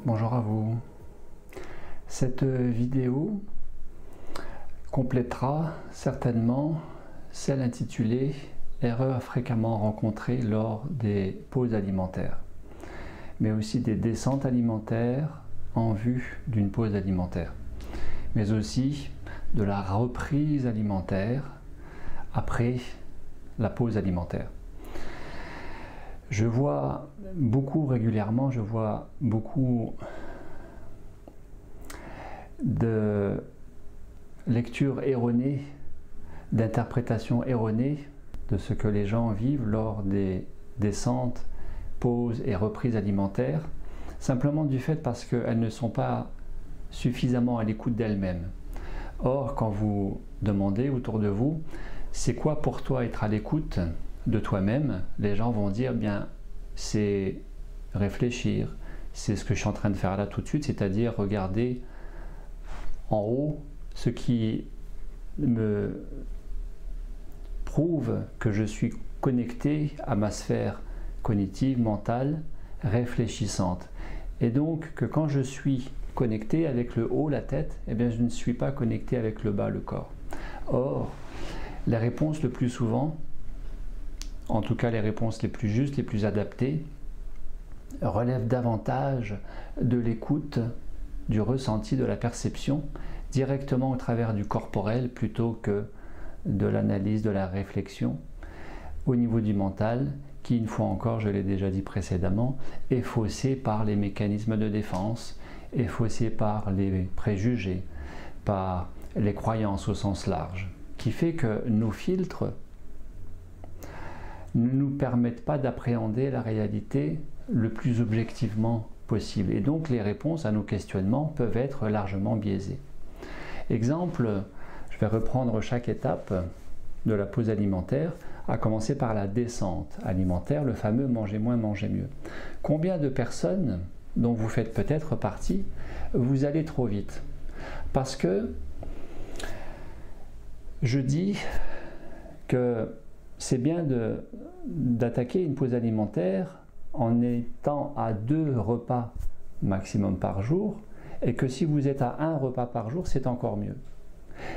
Bonjour à vous. Cette vidéo complétera certainement celle intitulée « Erreurs fréquemment rencontrées lors des pauses alimentaires », mais aussi des descentes alimentaires en vue d'une pause alimentaire, mais aussi de la reprise alimentaire après la pause alimentaire. Je vois régulièrement beaucoup de lectures erronées, d'interprétations erronées de ce que les gens vivent lors des descentes, pauses et reprises alimentaires, simplement du fait parce qu'elles ne sont pas suffisamment à l'écoute d'elles-mêmes. Or, quand vous demandez autour de vous, c'est quoi pour toi être à l'écoute de toi-même, les gens vont dire, bien, c'est réfléchir, c'est ce que je suis en train de faire là tout de suite, c'est-à-dire regarder en haut ce qui me prouve que je suis connecté à ma sphère cognitive, mentale, réfléchissante. Et donc que quand je suis connecté avec le haut, la tête, eh bien je ne suis pas connecté avec le bas, le corps. Or, la réponse le plus souvent, en tout cas les réponses les plus justes, les plus adaptées, relèvent davantage de l'écoute, du ressenti, de la perception, directement au travers du corporel plutôt que de l'analyse, de la réflexion, au niveau du mental, qui, une fois encore, je l'ai déjà dit précédemment, est faussé par les mécanismes de défense, est faussé par les préjugés, par les croyances au sens large, qui fait que nos filtres ne nous permettent pas d'appréhender la réalité le plus objectivement possible. Et donc les réponses à nos questionnements peuvent être largement biaisées. Exemple, je vais reprendre chaque étape de la pause alimentaire, à commencer par la descente alimentaire, le fameux manger moins, manger mieux. Combien de personnes, dont vous faites peut-être partie, vous allez trop vite? Parce que je dis que c'est bien d'attaquer une pause alimentaire en étant à 2 repas maximum par jour, et que si vous êtes à 1 repas par jour, c'est encore mieux.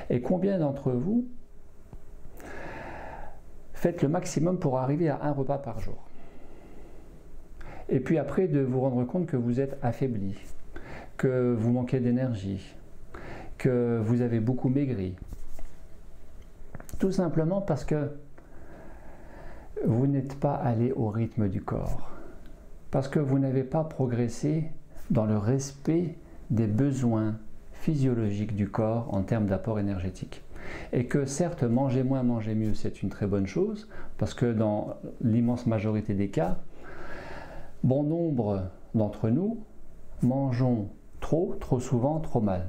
Et combien d'entre vous faites le maximum pour arriver à 1 repas par jour? Et puis après, de vous rendre compte que vous êtes affaibli, que vous manquez d'énergie, que vous avez beaucoup maigri. Tout simplement parce que vous n'êtes pas allé au rythme du corps, parce que vous n'avez pas progressé dans le respect des besoins physiologiques du corps en termes d'apport énergétique. Et que certes, manger moins, manger mieux, c'est une très bonne chose, parce que dans l'immense majorité des cas, bon nombre d'entre nous mangeons trop souvent, trop mal.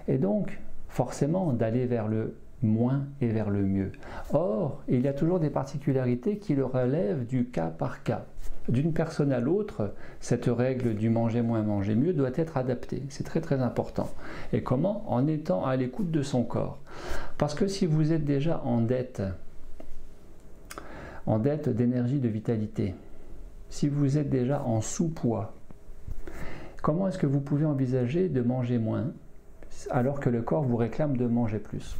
Et donc, forcément, d'aller vers le moins et vers le mieux. Or, il y a toujours des particularités qui le relèvent du cas par cas. D'une personne à l'autre, cette règle du manger moins, manger mieux doit être adaptée. C'est très important. Et comment? En étant à l'écoute de son corps. Parce que si vous êtes déjà en dette d'énergie, de vitalité, si vous êtes déjà en sous-poids, comment est-ce que vous pouvez envisager de manger moins alors que le corps vous réclame de manger plus?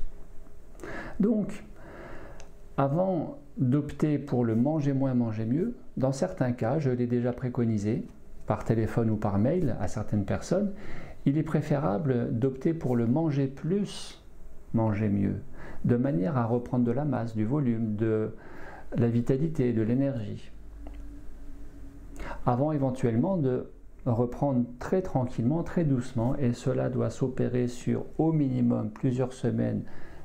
Donc, avant d'opter pour le manger moins, manger mieux, dans certains cas, je l'ai déjà préconisé, par téléphone ou par mail à certaines personnes, il est préférable d'opter pour le manger plus, manger mieux, de manière à reprendre de la masse, du volume, de la vitalité, de l'énergie, avant éventuellement de reprendre très tranquillement, très doucement, et cela doit s'opérer sur au minimum plusieurs semaines,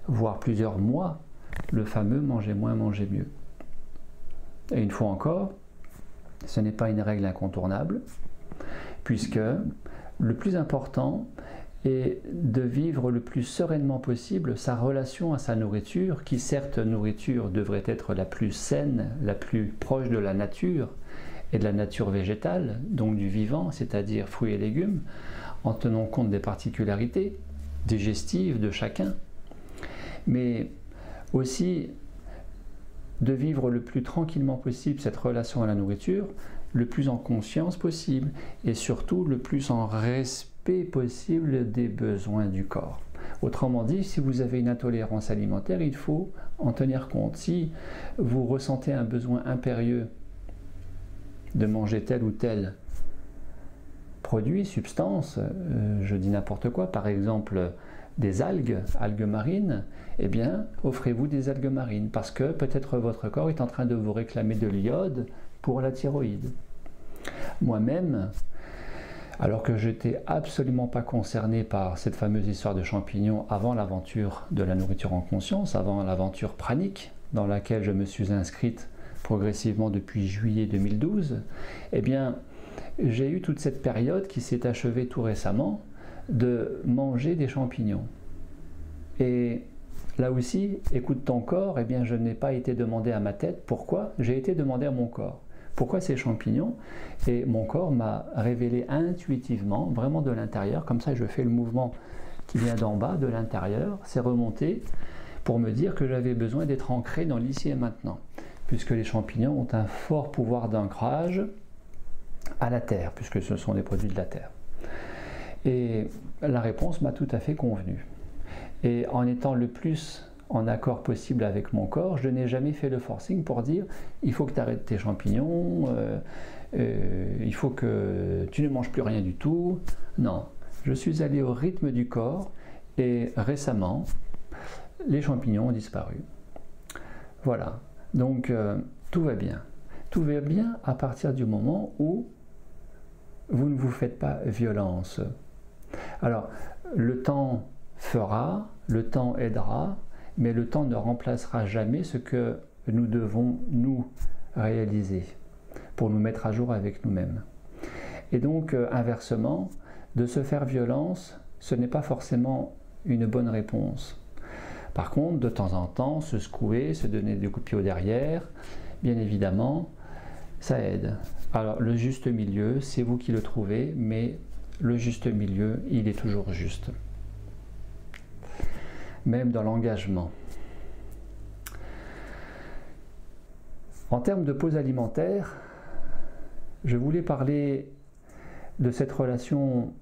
voire plusieurs mois, le fameux manger moins, manger mieux. Et une fois encore, ce n'est pas une règle incontournable, puisque le plus important est de vivre le plus sereinement possible sa relation à sa nourriture, qui certes, nourriture devrait être la plus saine, la plus proche de la nature, et de la nature végétale, donc du vivant, c'est-à-dire fruits et légumes, en tenant compte des particularités digestives de chacun, mais aussi de vivre le plus tranquillement possible cette relation à la nourriture, le plus en conscience possible et surtout le plus en respect possible des besoins du corps. Autrement dit, si vous avez une intolérance alimentaire, il faut en tenir compte. Si vous ressentez un besoin impérieux de manger tel ou tel produit, substance, je dis n'importe quoi, par exemple des algues marines, eh bien offrez-vous des algues marines parce que peut-être votre corps est en train de vous réclamer de l'iode pour la thyroïde. Moi-même, alors que je n'étais absolument pas concerné par cette fameuse histoire de champignons avant l'aventure de la nourriture en conscience, avant l'aventure pranique dans laquelle je me suis inscrite progressivement depuis juillet 2012, eh bien j'ai eu toute cette période qui s'est achevée tout récemment de manger des champignons. Et là aussi, écoute ton corps, eh bien je n'ai pas été demandé à ma tête. Pourquoi? J'ai été demandé à mon corps. Pourquoi ces champignons? Et mon corps m'a révélé intuitivement, vraiment de l'intérieur, comme ça je fais le mouvement qui vient d'en bas, de l'intérieur, c'est remonté pour me dire que j'avais besoin d'être ancré dans l'ici et maintenant, puisque les champignons ont un fort pouvoir d'ancrage à la terre, puisque ce sont des produits de la terre. Et la réponse m'a tout à fait convenu. Et en étant le plus en accord possible avec mon corps, je n'ai jamais fait le forcing pour dire il faut que tu arrêtes tes champignons, il faut que tu ne manges plus rien du tout. Non, je suis allé au rythme du corps et récemment, les champignons ont disparu. Voilà, donc tout va bien. Tout va bien à partir du moment où vous ne vous faites pas violence. Alors, le temps fera, le temps aidera, mais le temps ne remplacera jamais ce que nous devons nous réaliser pour nous mettre à jour avec nous-mêmes. Et donc, inversement, de se faire violence, ce n'est pas forcément une bonne réponse. Par contre, de temps en temps, se secouer, se donner des coups de pied au derrière, bien évidemment, ça aide. Alors, le juste milieu, c'est vous qui le trouvez, mais le juste milieu, il est toujours juste. Même dans l'engagement. En termes de pause alimentaire, je voulais parler de cette relation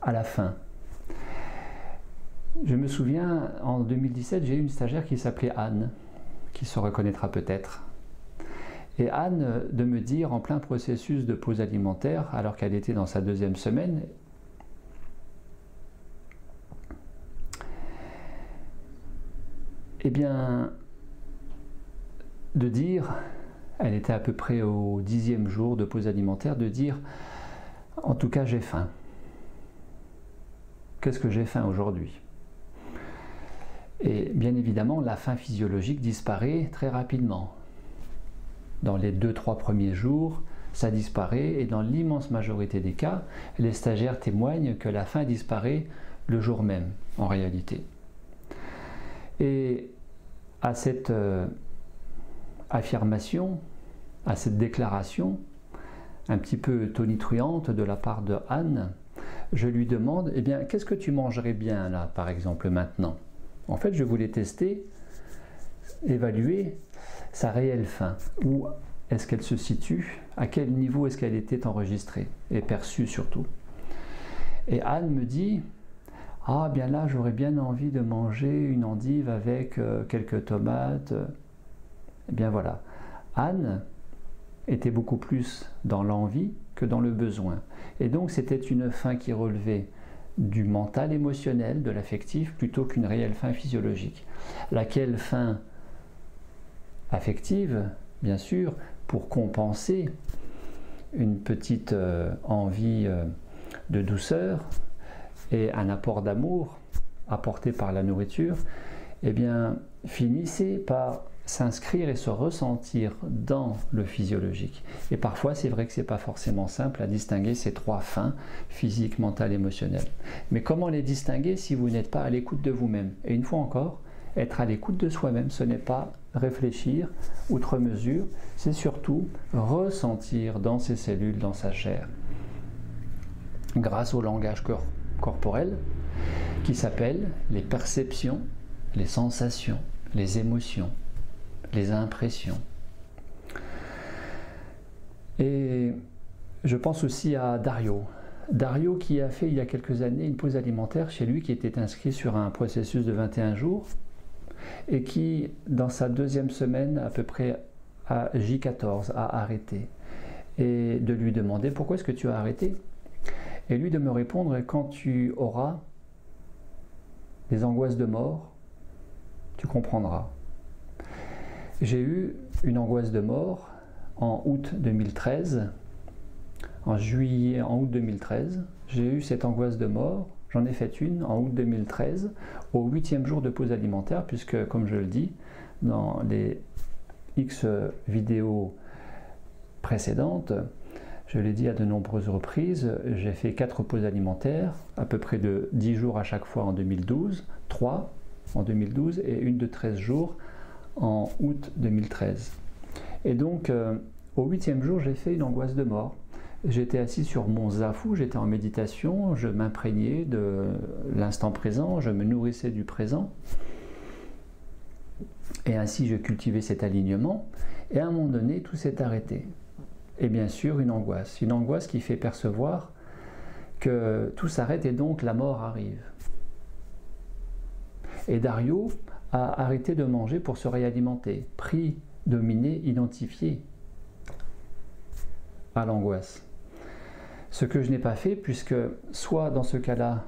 à la faim. Je me souviens, en 2017, j'ai eu une stagiaire qui s'appelait Anne, qui se reconnaîtra peut-être. Et Anne, de me dire en plein processus de pause alimentaire, alors qu'elle était dans sa 2e semaine, eh bien, de dire, elle était à peu près au 10e jour de pause alimentaire, de dire, en tout cas j'ai faim. Qu'est-ce que j'ai faim aujourd'hui? Et bien évidemment, la faim physiologique disparaît très rapidement. Dans les 2-3 premiers jours, ça disparaît et dans l'immense majorité des cas, les stagiaires témoignent que la faim disparaît le jour même, en réalité. Et à cette affirmation, à cette déclaration, un petit peu tonitruante de la part de Anne, je lui demande, eh bien, qu'est-ce que tu mangerais bien là, par exemple, maintenant? En fait, je voulais tester, évaluer sa réelle faim. Où est-ce qu'elle se situe? À quel niveau est-ce qu'elle était enregistrée et perçue surtout? Et Anne me dit, ah bien là j'aurais bien envie de manger une endive avec quelques tomates. Eh bien voilà, Anne était beaucoup plus dans l'envie que dans le besoin. Et donc c'était une faim qui relevait du mental émotionnel, de l'affectif, plutôt qu'une réelle faim physiologique. Laquelle faim affective, bien sûr, pour compenser une petite envie de douceur et un apport d'amour apporté par la nourriture, eh bien, finissez par s'inscrire et se ressentir dans le physiologique. Et parfois, c'est vrai que ce n'est pas forcément simple à distinguer ces 3 faims, physique, mentale, émotionnelle. Mais comment les distinguer si vous n'êtes pas à l'écoute de vous-même? Et une fois encore, être à l'écoute de soi-même, ce n'est pas réfléchir outre mesure, c'est surtout ressentir dans ses cellules, dans sa chair, grâce au langage corporel qui s'appelle les perceptions, les sensations, les émotions, les impressions. Et je pense aussi à Dario. Dario qui a fait il y a quelques années une pause alimentaire chez lui, qui était inscrit sur un processus de 21 jours et qui, dans sa deuxième semaine, à peu près à J14, a arrêté. Et de lui demander pourquoi est-ce que tu as arrêté? Et lui de me répondre, quand tu auras des angoisses de mort, tu comprendras. J'ai eu une angoisse de mort en août 2013. En août 2013, j'ai eu cette angoisse de mort. J'en ai fait une en août 2013, au 8e jour de pause alimentaire, puisque, comme je le dis, dans les X vidéos précédentes, je l'ai dit à de nombreuses reprises, j'ai fait 4 pauses alimentaires, à peu près de 10 jours à chaque fois en 2012, 3 en 2012 et une de 13 jours en août 2013. Et donc, au 8e jour, j'ai fait une angoisse de mort. J'étais assis sur mon zafu, j'étais en méditation, je m'imprégnais de l'instant présent, je me nourrissais du présent. Et ainsi, je cultivais cet alignement. Et à un moment donné, tout s'est arrêté. Et bien sûr, une angoisse qui fait percevoir que tout s'arrête et donc la mort arrive. Et Dario a arrêté de manger pour se réalimenter, pris, dominé, identifié à l'angoisse. Ce que je n'ai pas fait, puisque soit dans ce cas-là,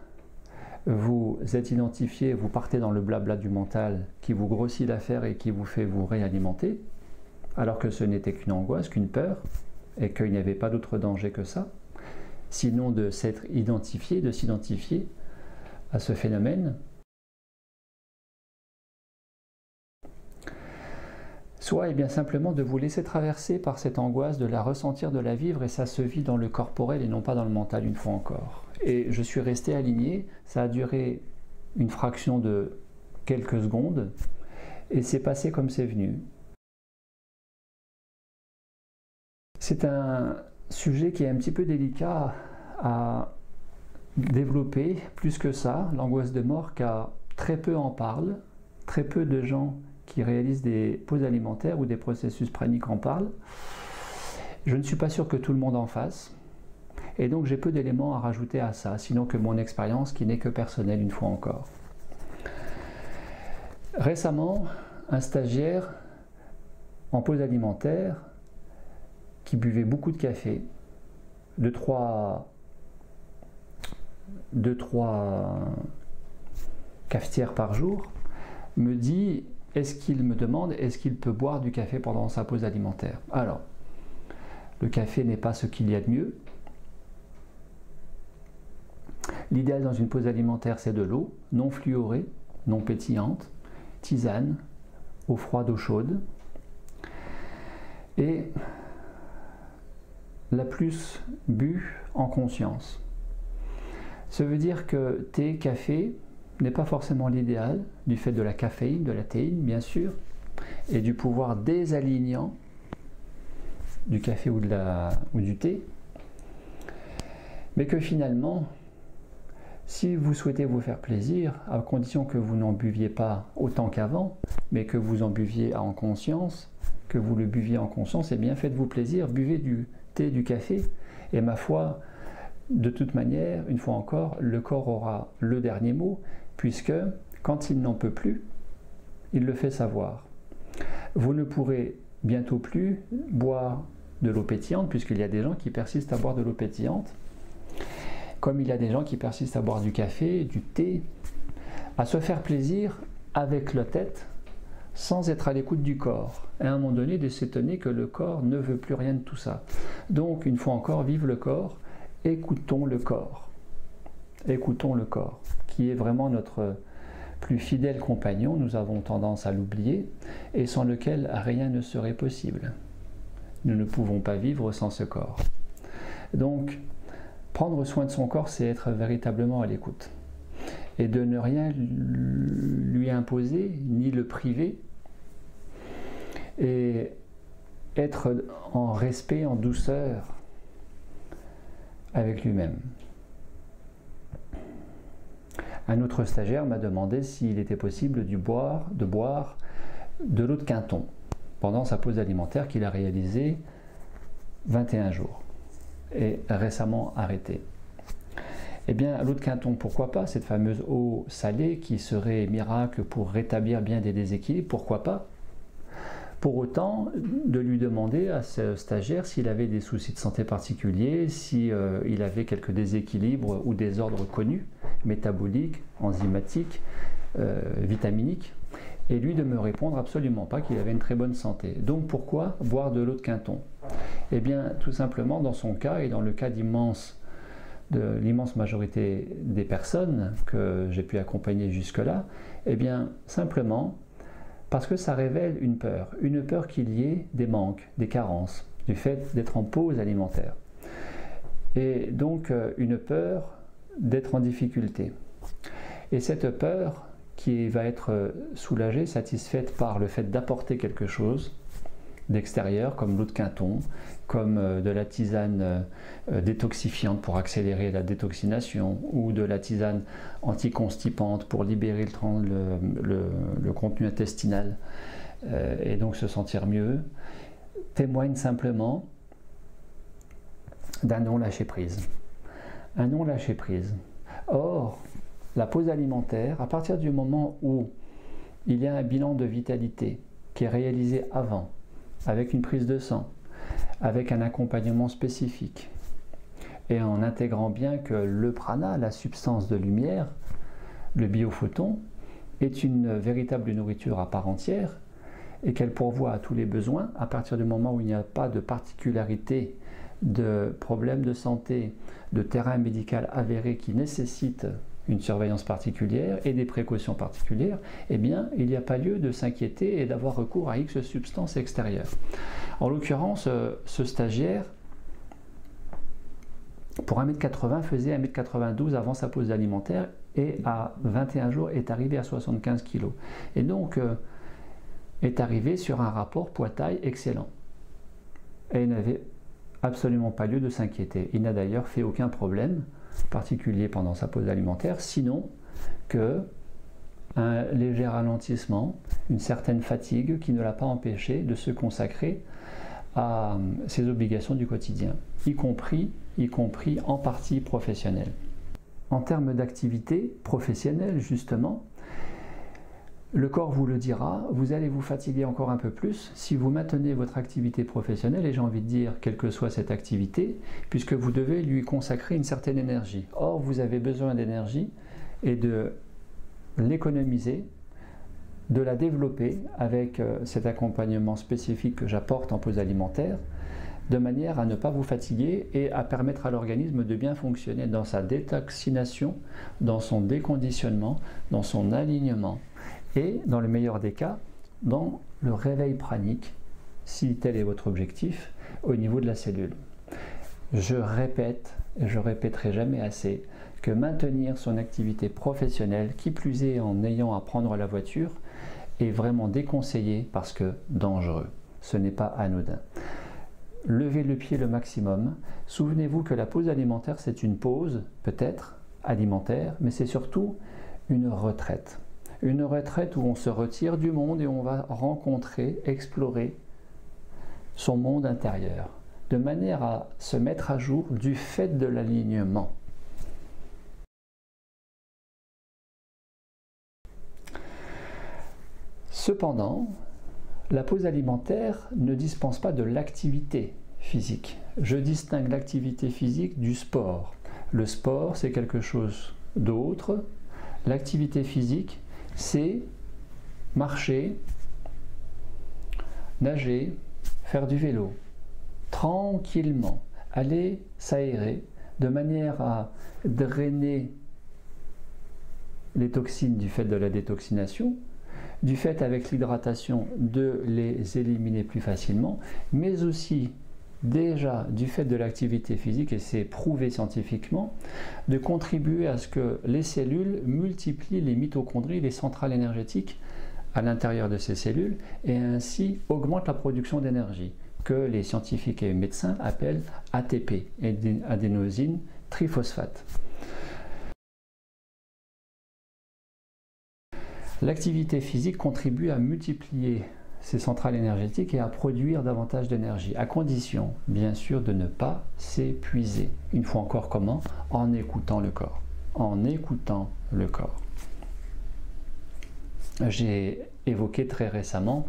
vous êtes identifié, vous partez dans le blabla du mental qui vous grossit l'affaire et qui vous fait vous réalimenter, alors que ce n'était qu'une angoisse, qu'une peur, et qu'il n'y avait pas d'autre danger que ça, sinon de s'être identifié, de s'identifier à ce phénomène. Soit et bien simplement de vous laisser traverser par cette angoisse, de la ressentir, de la vivre, et ça se vit dans le corporel et non pas dans le mental, une fois encore. Et je suis resté aligné, ça a duré une fraction de quelques secondes, et c'est passé comme c'est venu. C'est un sujet qui est un petit peu délicat à développer, plus que ça, l'angoisse de mort, car très peu en parlent, très peu de gens qui réalisent des pauses alimentaires ou des processus praniques en parlent. Je ne suis pas sûr que tout le monde en fasse, et donc j'ai peu d'éléments à rajouter à ça, sinon que mon expérience qui n'est que personnelle une fois encore. Récemment, un stagiaire en pause alimentaire qui buvait beaucoup de café, 2-3 cafetières par jour, me demande est-ce qu'il peut boire du café pendant sa pause alimentaire. Alors, le café n'est pas ce qu'il y a de mieux. L'idéal dans une pause alimentaire, c'est de l'eau, non fluorée, non pétillante, tisane, eau froide, eau chaude. Et la plus bu en conscience. Ça veut dire que thé, café n'est pas forcément l'idéal, du fait de la caféine, de la théine bien sûr, et du pouvoir désalignant du café ou du thé, mais que finalement, si vous souhaitez vous faire plaisir, à condition que vous n'en buviez pas autant qu'avant, mais que vous en buviez en conscience, que vous le buviez en conscience, eh bien faites-vous plaisir, buvez du thé, du café, et ma foi, de toute manière, une fois encore, le corps aura le dernier mot, puisque quand il n'en peut plus, il le fait savoir. Vous ne pourrez bientôt plus boire de l'eau pétillante, puisqu'il y a des gens qui persistent à boire de l'eau pétillante, comme il y a des gens qui persistent à boire du café, du thé, à se faire plaisir avec la tête, sans être à l'écoute du corps. Et à un moment donné, de s'étonner que le corps ne veut plus rien de tout ça. Donc, une fois encore, vive le corps, écoutons le corps. Écoutons le corps, qui est vraiment notre plus fidèle compagnon. Nous avons tendance à l'oublier, et sans lequel rien ne serait possible. Nous ne pouvons pas vivre sans ce corps. Donc, prendre soin de son corps, c'est être véritablement à l'écoute. Et de ne rien lui imposer, ni le priver, et être en respect, en douceur avec lui-même. Un autre stagiaire m'a demandé s'il était possible de boire de l'eau de Quinton pendant sa pause alimentaire qu'il a réalisée 21 jours et récemment arrêté. Eh bien, l'eau de Quinton, pourquoi pas? Cette fameuse eau salée qui serait miracle pour rétablir bien des déséquilibres, pourquoi pas? Pour autant, de lui demander à ce stagiaire s'il avait des soucis de santé particuliers, s'il avait quelques déséquilibres ou désordres connus, métaboliques, enzymatiques, vitaminiques, et lui de me répondre absolument pas qu'il avait une très bonne santé. Donc pourquoi boire de l'eau de Quinton? Eh bien, tout simplement, dans son cas et dans le cas de l'immense majorité des personnes que j'ai pu accompagner jusque-là, eh bien, simplement parce que ça révèle une peur qu'il y ait des manques, des carences, du fait d'être en pause alimentaire. Et donc, une peur d'être en difficulté. Et cette peur qui va être soulagée, satisfaite par le fait d'apporter quelque chose d'extérieur, comme l'eau de Quinton, comme de la tisane détoxifiante pour accélérer la détoxination, ou de la tisane anticonstipante pour libérer le contenu intestinal et donc se sentir mieux, témoigne simplement d'un non-lâcher-prise. Un non-lâcher-prise. Or, la pause alimentaire, à partir du moment où il y a un bilan de vitalité qui est réalisé avant, avec une prise de sang, avec un accompagnement spécifique, et en intégrant bien que le prana, la substance de lumière, le biophoton, est une véritable nourriture à part entière, et qu'elle pourvoit à tous les besoins, à partir du moment où il n'y a pas de particularité, de problèmes de santé, de terrain médical avéré qui nécessite une surveillance particulière et des précautions particulières, eh bien, il n'y a pas lieu de s'inquiéter et d'avoir recours à X substances extérieures. En l'occurrence, ce stagiaire, pour 1,80 m, faisait 1,92 m avant sa pause alimentaire et à 21 jours est arrivé à 75 kg. Et donc, est arrivé sur un rapport poids-taille excellent. Et il n'avait absolument pas lieu de s'inquiéter. Il n'a d'ailleurs fait aucun problème particulier pendant sa pause alimentaire, sinon que un léger ralentissement, une certaine fatigue qui ne l'a pas empêché de se consacrer à ses obligations du quotidien, y compris en partie professionnelle. En termes d'activité professionnelle, justement, le corps vous le dira, vous allez vous fatiguer encore un peu plus si vous maintenez votre activité professionnelle, et j'ai envie de dire, quelle que soit cette activité, puisque vous devez lui consacrer une certaine énergie. Or, vous avez besoin d'énergie et de l'économiser, de la développer avec cet accompagnement spécifique que j'apporte en pause alimentaire, de manière à ne pas vous fatiguer et à permettre à l'organisme de bien fonctionner dans sa détoxination, dans son déconditionnement, dans son alignement, et dans le meilleur des cas, dans le réveil pranique, si tel est votre objectif, au niveau de la cellule. Je répète, et je répéterai jamais assez, que maintenir son activité professionnelle, qui plus est en ayant à prendre la voiture, est vraiment déconseillé parce que dangereux. Ce n'est pas anodin. Levez le pied le maximum. Souvenez-vous que la pause alimentaire, c'est une pause, peut-être, alimentaire, mais c'est surtout une retraite. Une retraite où on se retire du monde et on va rencontrer, explorer son monde intérieur, de manière à se mettre à jour du fait de l'alignement. Cependant, la pause alimentaire ne dispense pas de l'activité physique. Je distingue l'activité physique du sport. Le sport, c'est quelque chose d'autre. L'activité physique, c'est marcher, nager, faire du vélo, tranquillement, aller s'aérer de manière à drainer les toxines du fait de la détoxination, du fait avec l'hydratation de les éliminer plus facilement, mais aussi déjà du fait de l'activité physique, et c'est prouvé scientifiquement, de contribuer à ce que les cellules multiplient les mitochondries, les centrales énergétiques à l'intérieur de ces cellules, et ainsi augmentent la production d'énergie, que les scientifiques et médecins appellent ATP, adénosine triphosphate. L'activité physique contribue à multiplier ces centrales énergétiques et à produire davantage d'énergie, à condition, bien sûr, de ne pas s'épuiser. Une fois encore, comment? En écoutant le corps. En écoutant le corps. J'ai évoqué très récemment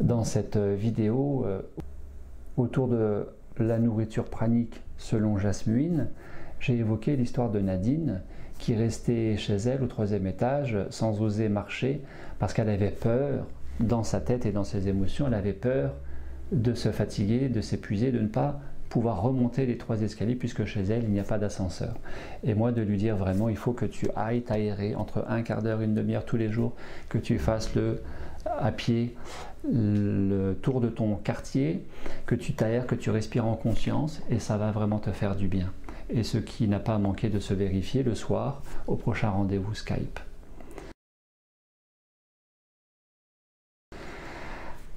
dans cette vidéo autour de la nourriture pranique selon Jasmine, j'ai évoqué l'histoire de Nadine qui restait chez elle au 3e étage sans oser marcher parce qu'elle avait peur dans sa tête et dans ses émotions, elle avait peur de se fatiguer, de s'épuiser, de ne pas pouvoir remonter les 3 escaliers puisque chez elle il n'y a pas d'ascenseur. Et moi de lui dire vraiment il faut que tu ailles t'aérer entre un quart d'heure, une demi-heure tous les jours, que tu fasses à pied le tour de ton quartier, que tu t'aères, que tu respires en conscience et ça va vraiment te faire du bien. Et ce qui n'a pas manqué de se vérifier le soir au prochain rendez-vous Skype.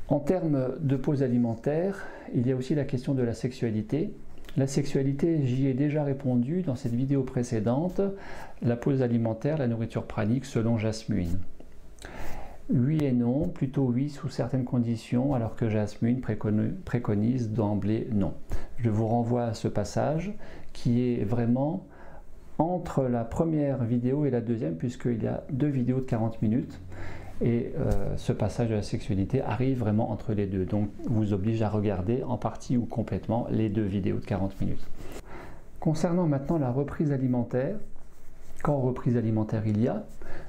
En termes de pause alimentaire, il y a aussi la question de la sexualité. La sexualité, j'y ai déjà répondu dans cette vidéo précédente. La pause alimentaire, la nourriture pranique selon Jasmine. Oui et non, plutôt oui sous certaines conditions, alors que Jasmine préconise d'emblée non. Je vous renvoie à ce passage qui est vraiment entre la première vidéo et la deuxième, puisqu'il y a 2 vidéos de 40 minutes. Et ce passage de la sexualité arrive vraiment entre les deux. Donc vous oblige à regarder en partie ou complètement les 2 vidéos de 40 minutes. Concernant maintenant la reprise alimentaire, quand reprise alimentaire il y a,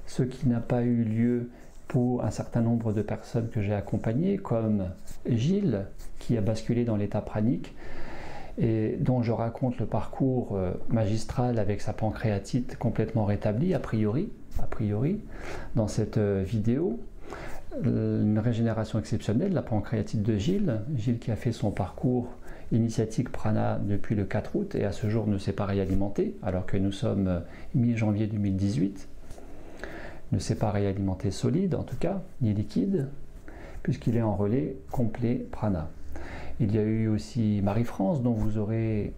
ce qui n'a pas eu lieu pour un certain nombre de personnes que j'ai accompagnées, comme Gilles, qui a basculé dans l'état pranique, et dont je raconte le parcours magistral avec sa pancréatite complètement rétablie, a priori, dans cette vidéo. Une régénération exceptionnelle, la pancréatite de Gilles qui a fait son parcours initiatique prana depuis le 4 août et à ce jour ne s'est pas réalimenté, alors que nous sommes mi-janvier 2018. Ne s'est pas réalimenté solide en tout cas, ni liquide, puisqu'il est en relais complet prana. Il y a eu aussi Marie-France, dont vous aurez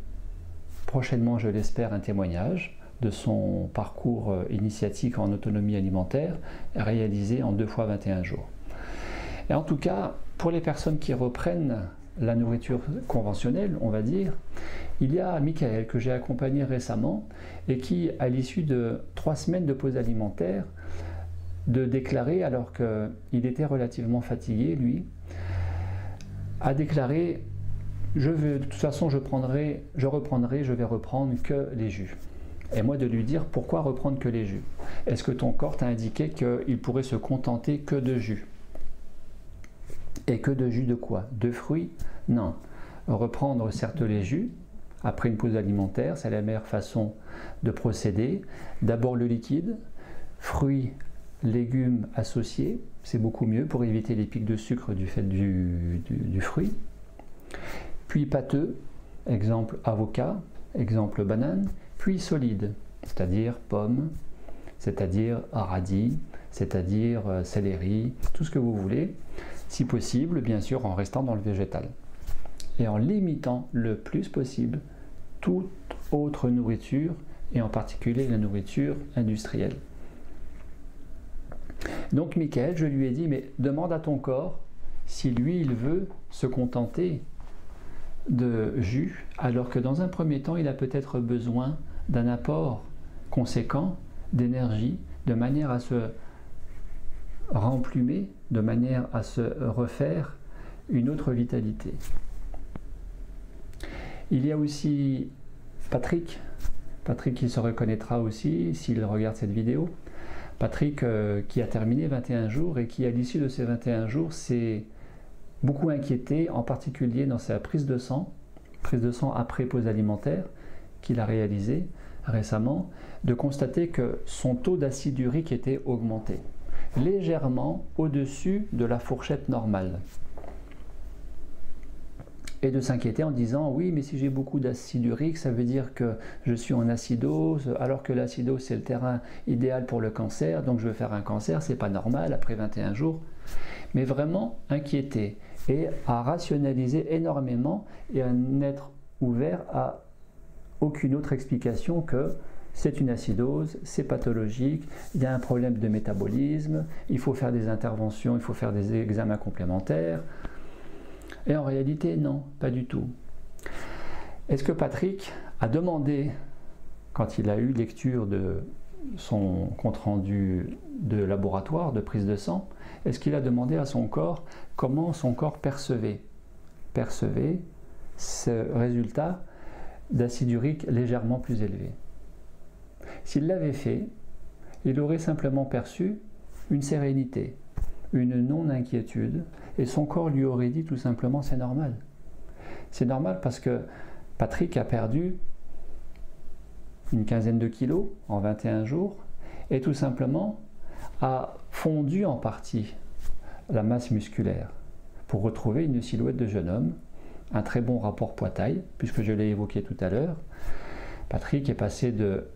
prochainement, je l'espère, un témoignage de son parcours initiatique en autonomie alimentaire, réalisé en 2 fois 21 jours. Et en tout cas, pour les personnes qui reprennent la nourriture conventionnelle, on va dire, il y a Michael que j'ai accompagné récemment et qui, à l'issue de 3 semaines de pause alimentaire, de déclarer, alors qu'il était relativement fatigué, lui, a déclaré « de toute façon, je vais reprendre que les jus ». Et moi de lui dire « Pourquoi reprendre que les jus? Est-ce que ton corps t'a indiqué qu'il pourrait se contenter que de jus ?» Et que de jus de quoi? De fruits? Non. Reprendre certes les jus, après une pause alimentaire, c'est la meilleure façon de procéder. D'abord le liquide, fruits, légumes associés, c'est beaucoup mieux pour éviter les pics de sucre du fait du fruit. Puis pâteux, exemple avocat, exemple banane, puis solide, c'est-à-dire pommes, c'est-à-dire radis, c'est-à-dire céleri, tout ce que vous voulez, si possible, bien sûr, en restant dans le végétal. Et en limitant le plus possible toute autre nourriture, et en particulier la nourriture industrielle. Donc Michael, je lui ai dit, mais demande à ton corps si lui, il veut se contenter de jus, alors que dans un premier temps, il a peut-être besoin d'un apport conséquent d'énergie, de manière à se remplumer, de manière à se refaire une autre vitalité. Il y a aussi Patrick qui se reconnaîtra aussi s'il regarde cette vidéo. Patrick qui a terminé 21 jours et qui à l'issue de ces 21 jours s'est beaucoup inquiété, en particulier dans sa prise de sang après pause alimentaire qu'il a réalisée récemment, de constater que son taux d'acide urique était augmenté, légèrement au-dessus de la fourchette normale. Et de s'inquiéter en disant oui, mais si j'ai beaucoup d'acide urique, ça veut dire que je suis en acidose, alors que l'acidose c'est le terrain idéal pour le cancer, donc je veux faire un cancer, c'est pas normal après 21 jours. Mais vraiment inquiété et à rationaliser énormément et à n'être ouvert à aucune autre explication que c'est une acidose, c'est pathologique, il y a un problème de métabolisme, il faut faire des interventions, il faut faire des examens complémentaires. Et en réalité, non, pas du tout. Est-ce que Patrick a demandé, quand il a eu lecture de son compte-rendu de laboratoire, de prise de sang, est-ce qu'il a demandé à son corps comment son corps percevait ce résultat d'acide urique légèrement plus élevé? S'il l'avait fait, il aurait simplement perçu une sérénité, une non-inquiétude, et son corps lui aurait dit tout simplement c'est normal. C'est normal parce que Patrick a perdu une quinzaine de kilos en 21 jours et tout simplement a fondu en partie la masse musculaire pour retrouver une silhouette de jeune homme, un très bon rapport poids-taille, puisque je l'ai évoqué tout à l'heure. Patrick est passé de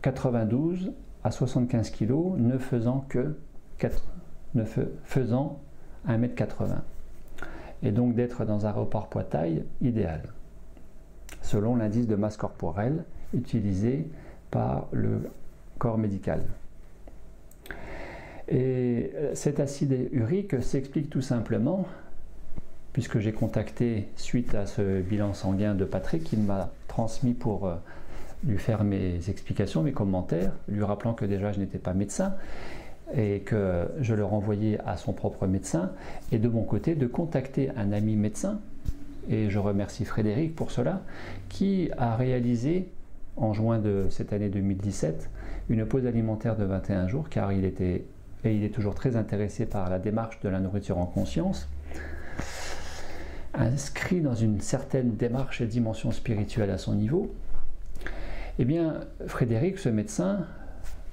92 à 75 kg, ne faisant 1m80. Et donc d'être dans un rapport poids-taille idéal, selon l'indice de masse corporelle utilisé par le corps médical. Et cet acide urique s'explique tout simplement, puisque j'ai contacté suite à ce bilan sanguin de Patrick, il m'a transmis pour lui faire mes explications, mes commentaires, lui rappelant que déjà je n'étais pas médecin et que je le renvoyais à son propre médecin, et de mon côté de contacter un ami médecin, et je remercie Frédéric pour cela, qui a réalisé en juin de cette année 2017 une pause alimentaire de 21 jours, car il est toujours très intéressé par la démarche de la nourriture en conscience, inscrit dans une certaine démarche et dimension spirituelle à son niveau. Eh bien, Frédéric, ce médecin,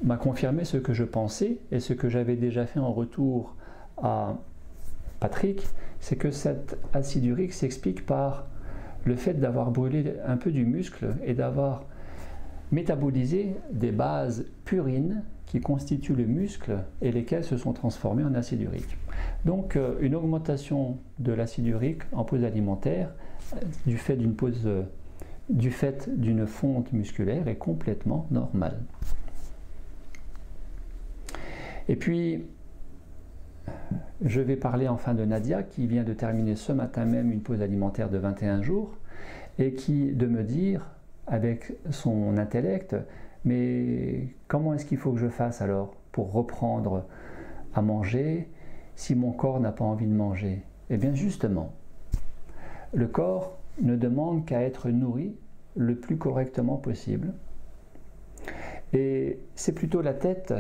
m'a confirmé ce que je pensais et ce que j'avais déjà fait en retour à Patrick, c'est que cet acide urique s'explique par le fait d'avoir brûlé un peu du muscle et d'avoir métabolisé des bases purines qui constituent le muscle et lesquelles se sont transformées en acide urique. Donc une augmentation de l'acide urique en pause alimentaire du fait d'une fonte musculaire est complètement normale. Et puis, je vais parler enfin de Nadia qui vient de terminer ce matin même une pause alimentaire de 21 jours et de me dire avec son intellect, mais comment est-ce qu'il faut que je fasse alors pour reprendre à manger si mon corps n'a pas envie de manger? Eh bien justement, le corps ne demande qu'à être nourri le plus correctement possible. Et c'est plutôt la tête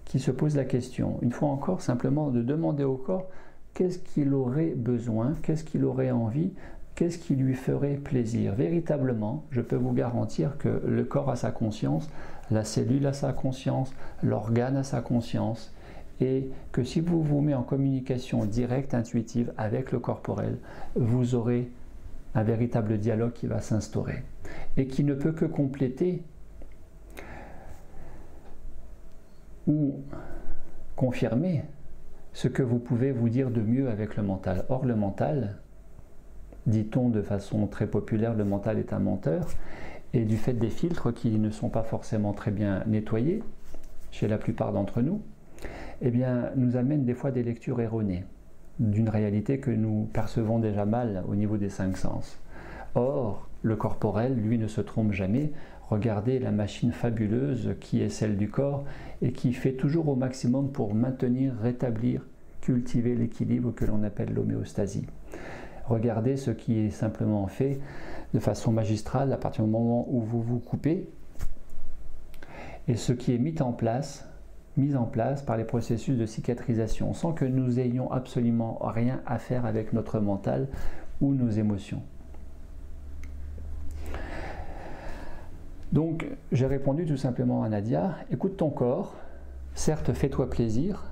qui se pose la question, une fois encore, simplement de demander au corps qu'est-ce qu'il aurait besoin, qu'est-ce qu'il aurait envie, qu'est-ce qui lui ferait plaisir. Véritablement, je peux vous garantir que le corps a sa conscience, la cellule a sa conscience, l'organe a sa conscience, et que si vous vous mettez en communication directe, intuitive avec le corporel, vous aurez un véritable dialogue qui va s'instaurer et qui ne peut que compléter ou confirmer ce que vous pouvez vous dire de mieux avec le mental. Or, le mental, dit-on de façon très populaire, le mental est un menteur, et du fait des filtres qui ne sont pas forcément très bien nettoyés chez la plupart d'entre nous, eh bien, nous amène des fois des lectures erronées d'une réalité que nous percevons déjà mal au niveau des 5 sens. Or, le corporel, lui, ne se trompe jamais. Regardez la machine fabuleuse qui est celle du corps et qui fait toujours au maximum pour maintenir, rétablir, cultiver l'équilibre que l'on appelle l'homéostasie. Regardez ce qui est simplement fait de façon magistrale à partir du moment où vous vous coupez et ce qui est mis en place par les processus de cicatrisation sans que nous ayons absolument rien à faire avec notre mental ou nos émotions. Donc, j'ai répondu tout simplement à Nadia, écoute ton corps, certes fais-toi plaisir,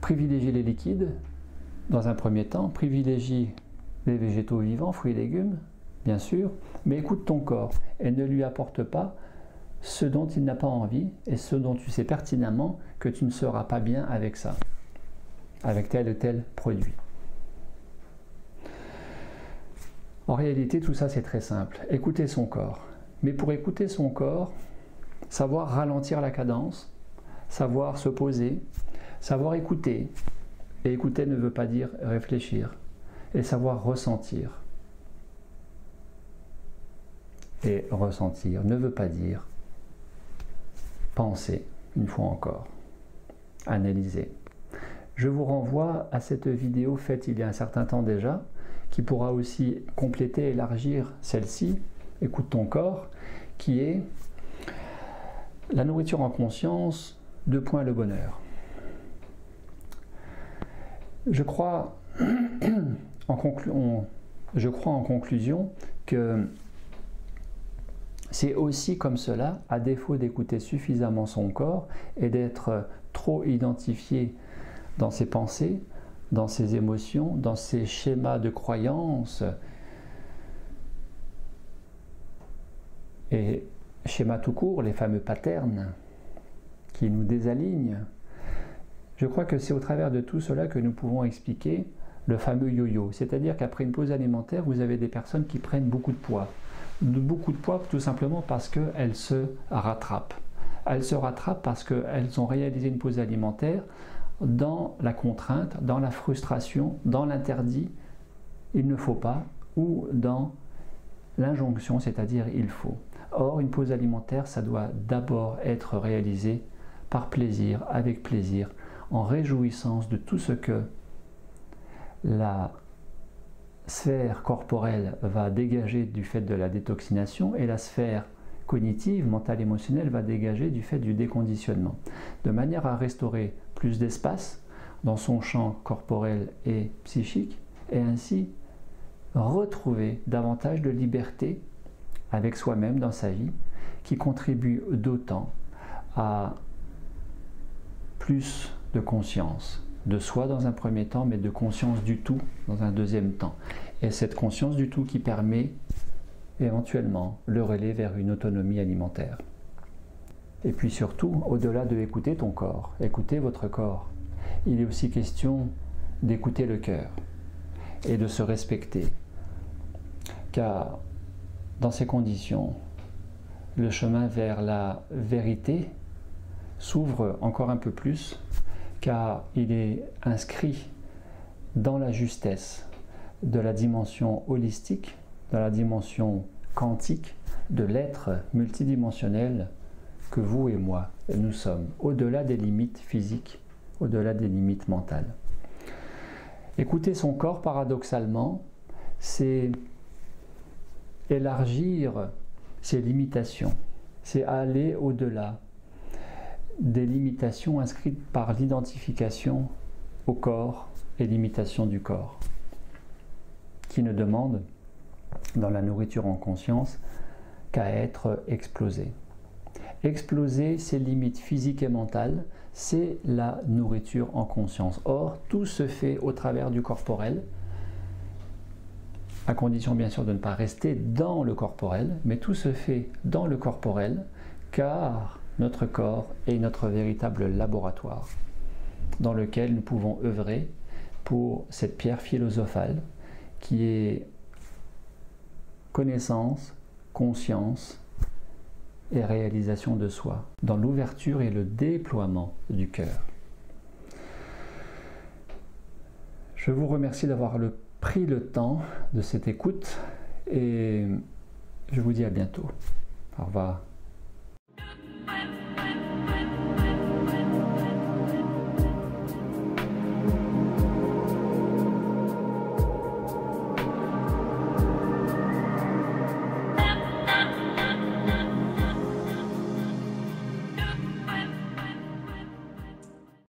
privilégie les liquides dans un premier temps, privilégie les végétaux vivants, fruits et légumes, bien sûr, mais écoute ton corps et ne lui apporte pas ce dont il n'a pas envie et ce dont tu sais pertinemment que tu ne seras pas bien avec ça, avec tel ou tel produit. En réalité, tout ça c'est très simple. Écoutez son corps. Mais pour écouter son corps, savoir ralentir la cadence, savoir se poser, savoir écouter. Et écouter ne veut pas dire réfléchir. Et savoir ressentir. Et ressentir ne veut pas dire penser, une fois encore. Analyser. Je vous renvoie à cette vidéo faite il y a un certain temps déjà, qui pourra aussi compléter, élargir celle-ci, écoute ton corps, qui est la nourriture en conscience, 2 points le bonheur. Je crois en conclusion que c'est aussi comme cela, à défaut d'écouter suffisamment son corps et d'être trop identifié dans ses pensées, dans ses émotions, dans ses schémas de croyances et schémas tout court, les fameux patterns qui nous désalignent. Je crois que c'est au travers de tout cela que nous pouvons expliquer le fameux yo-yo, c'est-à-dire qu'après une pause alimentaire, vous avez des personnes qui prennent beaucoup de poids. Beaucoup de poids tout simplement parce qu'elles se rattrapent. Elles se rattrapent parce qu'elles ont réalisé une pause alimentaire dans la contrainte, dans la frustration, dans l'interdit, il ne faut pas, ou dans l'injonction, c'est-à-dire il faut. Or, une pause alimentaire, ça doit d'abord être réalisé par plaisir, avec plaisir, en réjouissance de tout ce que la sphère corporelle va dégager du fait de la détoxination et la sphère cognitive, mentale, émotionnelle va dégager du fait du déconditionnement, de manière à restaurer plus d'espace dans son champ corporel et psychique et ainsi retrouver davantage de liberté avec soi-même dans sa vie qui contribue d'autant à plus de conscience de soi dans un premier temps, mais de conscience du tout dans un deuxième temps. Et cette conscience du tout qui permet éventuellement le relais vers une autonomie alimentaire. Et puis surtout, au-delà de écouter ton corps, écouter votre corps, il est aussi question d'écouter le cœur et de se respecter. Car dans ces conditions, le chemin vers la vérité s'ouvre encore un peu plus, car il est inscrit dans la justesse de la dimension holistique, dans la dimension quantique de l'être multidimensionnel que vous et moi, nous sommes, au-delà des limites physiques, au-delà des limites mentales. Écouter son corps, paradoxalement, c'est élargir ses limitations, c'est aller au-delà des limitations inscrites par l'identification au corps et l'imitation du corps, qui ne demande, dans la nourriture en conscience, qu'à être explosé. Exploser ses limites physiques et mentales, c'est la nourriture en conscience. Or, tout se fait au travers du corporel, à condition bien sûr de ne pas rester dans le corporel, mais tout se fait dans le corporel, car notre corps est notre véritable laboratoire, dans lequel nous pouvons œuvrer pour cette pierre philosophale qui est connaissance, conscience et réalisation de soi, dans l'ouverture et le déploiement du cœur. Je vous remercie d'avoir pris le temps de cette écoute et je vous dis à bientôt. Au revoir.